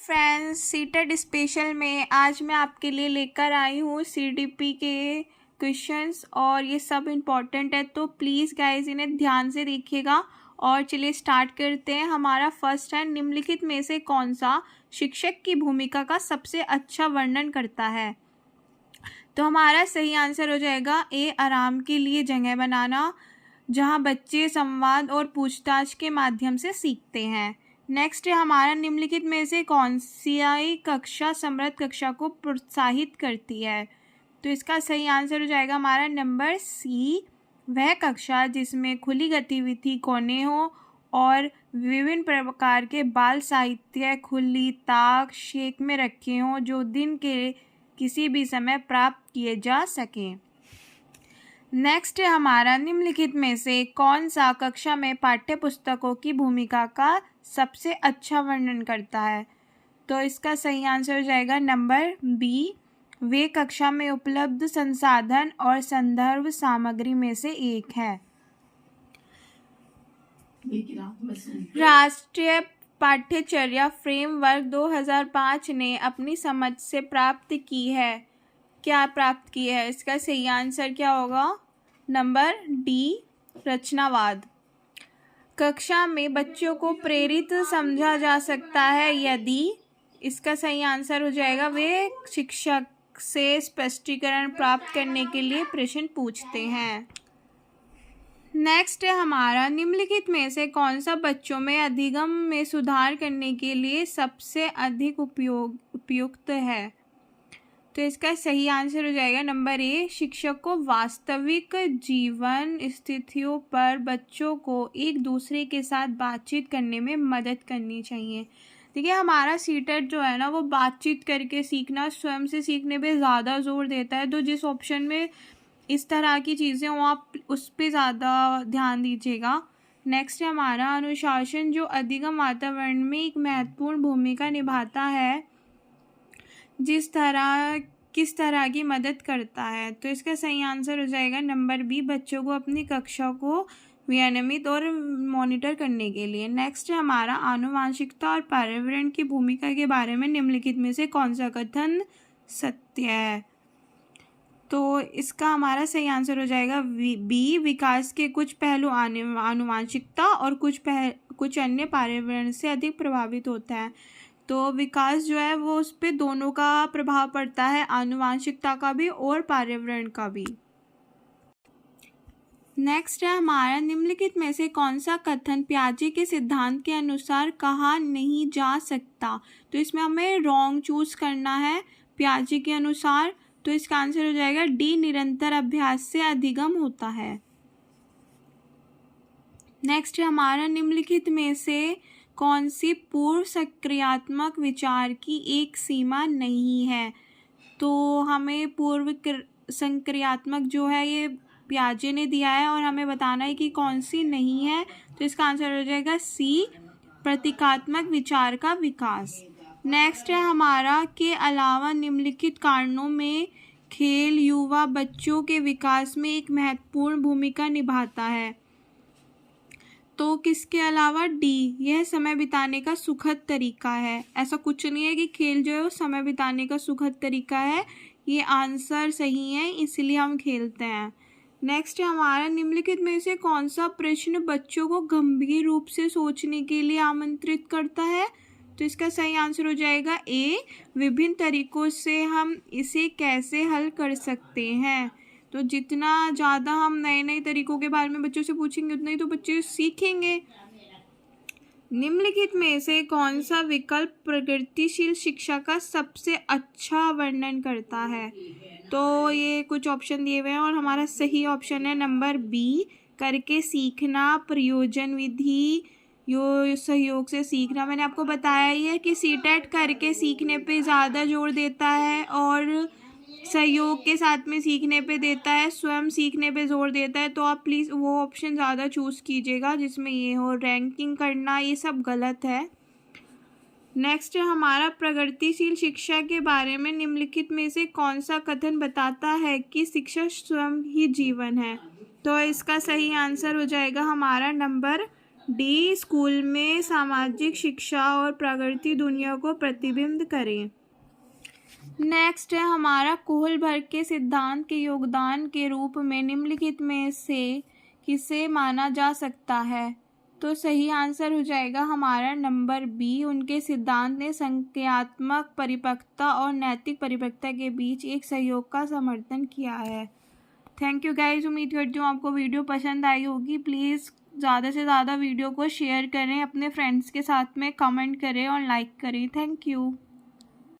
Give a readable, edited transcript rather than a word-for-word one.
Friends, CTET special में आज मैं आपके लिए लेकर आई हूँ सीडीपी के क्वेश्चंस और ये सब इम्पॉर्टेंट है, तो प्लीज़ गाइज इन्हें ध्यान से देखिएगा। और चलिए स्टार्ट करते हैं। हमारा फर्स्ट है, निम्नलिखित में से कौन सा शिक्षक की भूमिका का सबसे अच्छा वर्णन करता है। तो हमारा सही आंसर हो जाएगा ए, आराम के लिए जगह बनाना, जहाँ बच्चे संवाद और पूछताछ के माध्यम से सीखते हैं। नेक्स्ट है हमारा, निम्नलिखित में से कौन सी कक्षा समृद्ध कक्षा को प्रोत्साहित करती है। तो इसका सही आंसर हो जाएगा हमारा नंबर सी, वह कक्षा जिसमें खुली गतिविधि कोने हो और विभिन्न प्रकार के बाल साहित्य खुली ताक शेक में रखे हों, जो दिन के किसी भी समय प्राप्त किए जा सकें। नेक्स्ट है हमारा, निम्नलिखित में से कौन सा कक्षा में पाठ्य पुस्तकों की भूमिका का सबसे अच्छा वर्णन करता है। तो इसका सही आंसर हो जाएगा नंबर बी, वे कक्षा में उपलब्ध संसाधन और संदर्भ सामग्री में से एक है। राष्ट्रीय पाठ्यचर्या फ्रेमवर्क 2005 ने अपनी समझ से प्राप्त की है, क्या प्राप्त की है। इसका सही आंसर क्या होगा, नंबर डी, रचनावाद। कक्षा में बच्चों को प्रेरित समझा जा सकता है यदि, इसका सही आंसर हो जाएगा वे शिक्षक से स्पष्टीकरण प्राप्त करने के लिए प्रश्न पूछते हैं। नेक्स्ट है हमारा, निम्नलिखित में से कौन सा बच्चों में अधिगम में सुधार करने के लिए सबसे अधिक उपयुक्त है। तो इसका सही आंसर हो जाएगा नंबर ए, शिक्षक को वास्तविक जीवन स्थितियों पर बच्चों को एक दूसरे के साथ बातचीत करने में मदद करनी चाहिए। देखिए हमारा सीटेट जो है ना, वो बातचीत करके सीखना, स्वयं से सीखने पे ज़्यादा जोर देता है। तो जिस ऑप्शन में इस तरह की चीज़ें हो, आप उस पर ज़्यादा ध्यान दीजिएगा। नेक्स्ट है हमारा, अनुशासन जो अधिगम वातावरण में एक महत्वपूर्ण भूमिका निभाता है, किस तरह की मदद करता है। तो इसका सही आंसर हो जाएगा नंबर बी, बच्चों को अपनी कक्षा को विनियमित और मॉनिटर करने के लिए। नेक्स्ट है हमारा, आनुवांशिकता और पर्यावरण की भूमिका के बारे में निम्नलिखित में से कौन सा कथन सत्य है। तो इसका हमारा सही आंसर हो जाएगा बी, विकास के कुछ पहलू आनुवांशिकता और कुछ अन्य पर्यावरण से अधिक प्रभावित होता है। तो विकास जो है वो उस पर दोनों का प्रभाव पड़ता है, आनुवांशिकता का भी और पर्यावरण का भी। नेक्स्ट है हमारा, निम्नलिखित में से कौन सा कथन पियाजे के सिद्धांत के अनुसार कहा नहीं जा सकता। तो इसमें हमें रॉन्ग चूज करना है पियाजे के अनुसार। तो इसका आंसर हो जाएगा डी, निरंतर अभ्यास से अधिगम होता है। नेक्स्ट है हमारा, निम्नलिखित में से कौन सी पूर्व सक्रियात्मक विचार की एक सीमा नहीं है। तो हमें पूर्व सक्रियात्मक जो है ये पियाजे ने दिया है और हमें बताना है कि कौन सी नहीं है। तो इसका आंसर हो जाएगा सी, प्रतीकात्मक विचार का विकास। नेक्स्ट है हमारा, के अलावा निम्नलिखित कारणों में खेल युवा बच्चों के विकास में एक महत्वपूर्ण भूमिका निभाता है। तो किसके अलावा, डी, यह समय बिताने का सुखद तरीका है। ऐसा कुछ नहीं है कि खेल जो है वो समय बिताने का सुखद तरीका है, ये आंसर सही है, इसलिए हम खेलते हैं। नेक्स्ट है हमारा, निम्नलिखित में से कौन सा प्रश्न बच्चों को गंभीर रूप से सोचने के लिए आमंत्रित करता है। तो इसका सही आंसर हो जाएगा ए, विभिन्न तरीकों से हम इसे कैसे हल कर सकते हैं। तो जितना ज़्यादा हम नए नए तरीकों के बारे में बच्चों से पूछेंगे उतना ही तो बच्चे सीखेंगे। निम्नलिखित में से कौन सा विकल्प प्रगतिशील शिक्षा का सबसे अच्छा वर्णन करता है। तो ये कुछ ऑप्शन दिए हुए हैं और हमारा सही ऑप्शन है नंबर बी, करके सीखना, प्रयोजन विधि, यो सहयोग से सीखना। मैंने आपको बताया ही है कि सीटेट करके सीखने पे ज़्यादा जोर देता है और सहयोग के साथ में सीखने पे देता है, स्वयं सीखने पे जोर देता है। तो आप प्लीज़ वो ऑप्शन ज़्यादा चूज़ कीजिएगा जिसमें ये हो। रैंकिंग करना ये सब गलत है। नेक्स्ट है हमारा, प्रगतिशील शिक्षा के बारे में निम्नलिखित में से कौन सा कथन बताता है कि शिक्षा स्वयं ही जीवन है। तो इसका सही आंसर हो जाएगा हमारा नंबर डी, स्कूल में सामाजिक शिक्षा और प्रगति दुनिया को प्रतिबिंबित करें। नेक्स्ट है हमारा कोहलबर्ग के सिद्धांत के योगदान के रूप में निम्नलिखित में से किसे माना जा सकता है? तो सही आंसर हो जाएगा हमारा नंबर बी। उनके सिद्धांत ने संज्ञानात्मक परिपक्वता और नैतिक परिपक्वता के बीच एक सहयोग का समर्थन किया है। थैंक यू गाइज, उम्मीद करती हूँ आपको वीडियो पसंद आई होगी। प्लीज़ ज़्यादा से ज़्यादा वीडियो को शेयर करें, अपने फ्रेंड्स के साथ में कमेंट करें और लाइक करें। Thank you.